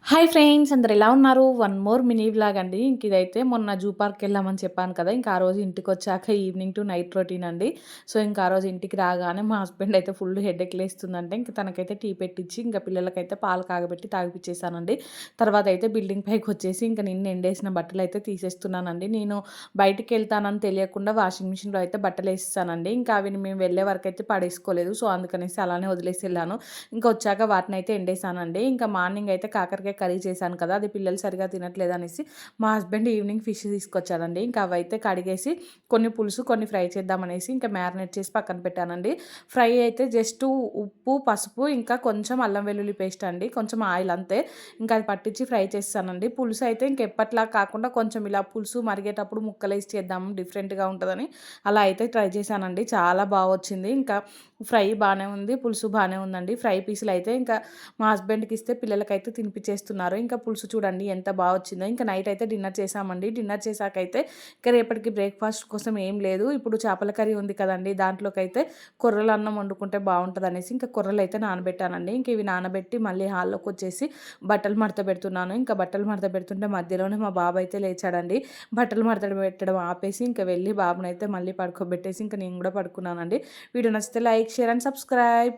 Hi friends, అందరు ఎలా ఉన్నారు? వన్ మోర్ మినీ వ్లాగ్ అండి. ఇదైతే మొన్న జూ పార్క్‌కెళ్ళామని చెప్పాను కదా! ఇంకా ఆ రోజు ఇంటికొచ్చాక ఈవినింగ్ టు నైట్ రొటీన్ అండి. సో, ఇంకా ఆ రోజు ఇంటికి రాగానే మా హస్బెండ్ అయితే ఫుల్ హెడేక్ లేస్తుందంటే ఇంక తనకైతే టీ పెట్టిచ్చి, ఇంకా పిల్లలకైతే పాలు కాగబెట్టి తాగిపిచ్చేసానండి. తర్వాత అయితే బిల్డింగ్ పైకొచ్చేసి ఇంక నిన్న ఎండేసిన బట్టలైతే తీసేస్తున్నానండి. నేను బయటికెళ్తానని తెలియకుండా వాషింగ్ మిషన్‌లో అయితే బట్టలేసేసానండి. ఇంకా అవి మేము వెళ్ళే వరకైతే పడేసుకోలేదు. సో, అందుకనేసి అలానే వదిలేసి ఎళ్ళాను. ఇంకా వచ్చాక వాటినైతే ఎండేసానండి. ఇంకా మార్నింగ్ అయితే కాకరకాయ కర్రీ చేశాను కదా! అది పిల్లలు సరిగ్గా తినట్లేదనేసి మా హస్బెండ్ ఈవినింగ్ ఫిష్ తీసుకొచ్చాడండి. ఇంకా అవైతే కడిగేసి కొన్ని పులుసు, కొన్ని ఫ్రై చేద్దామనేసి ఇంకా మ్యారినేట్ చేసి పక్కన పెట్టానండి. ఫ్రై అయితే జస్ట్ ఉప్పు, పసుపు ఇంకా కొంచెం అల్లం వెల్లుల్లి పేస్ట్ అండి. కొంచెం ఆయిల్ అంతే. ఇంకా అది పట్టించి ఫ్రై చేసేసానండి. పులుసు అయితే ఇంకెప్పటిలా కాకుండా కొంచెం ఇలా పులుసు మరిగేటప్పుడు ముక్కలేసి చేద్దాం డిఫరెంట్‌గా ఉంటదని అలా అయితే ట్రై చేశానండి. చాలా వచ్చింది. ఇంకా ఫ్రై బానే ఉంది. పులుసు బానే ఉందండి. ఫ్రై పీసులయితే ఇంకా మా హస్బెండ్‌కి ఇస్తే పిల్లలకైతే తినిపిచ్చేస్తున్నారు. ఇంకా పులుసు చూడండి ఎంత వచ్చిందో. ఇంకా నైట్ అయితే డిన్నర్ చేశామండి. డిన్నర్ చేశాకైతే ఇక రేపటికి బ్రేక్‌ఫాస్ట్ కోసం ఏం లేదు. ఇప్పుడు చేపల కర్రీ ఉంది కదండీ! దాంట్లోకైతే కొర్రల అన్నం వండుకుంటే బావుంటదనేసి ఇంకా కొర్రలైతే నానబెట్టానండి. ఇంక ఇవి నానబెట్టి మళ్ళీ హాల్లోకొచ్చేసి బట్టలు మడత పెడుతున్నాను. ఇంకా బట్టలు మడత పెడుతుంటే మధ్యలోనే మా బాబయితే లేచాడండి. బట్టలు మడత పెట్టడం ఆపేసి ఇంక వెళ్ళి బాబునైతే మళ్ళీ పడుకోబెట్టేసి ఇంక నేను గూడా పడుకున్నానండి. వీడియో నచ్చితే లైక్, షేర్ అండ్ సబ్స్క్రైబ్.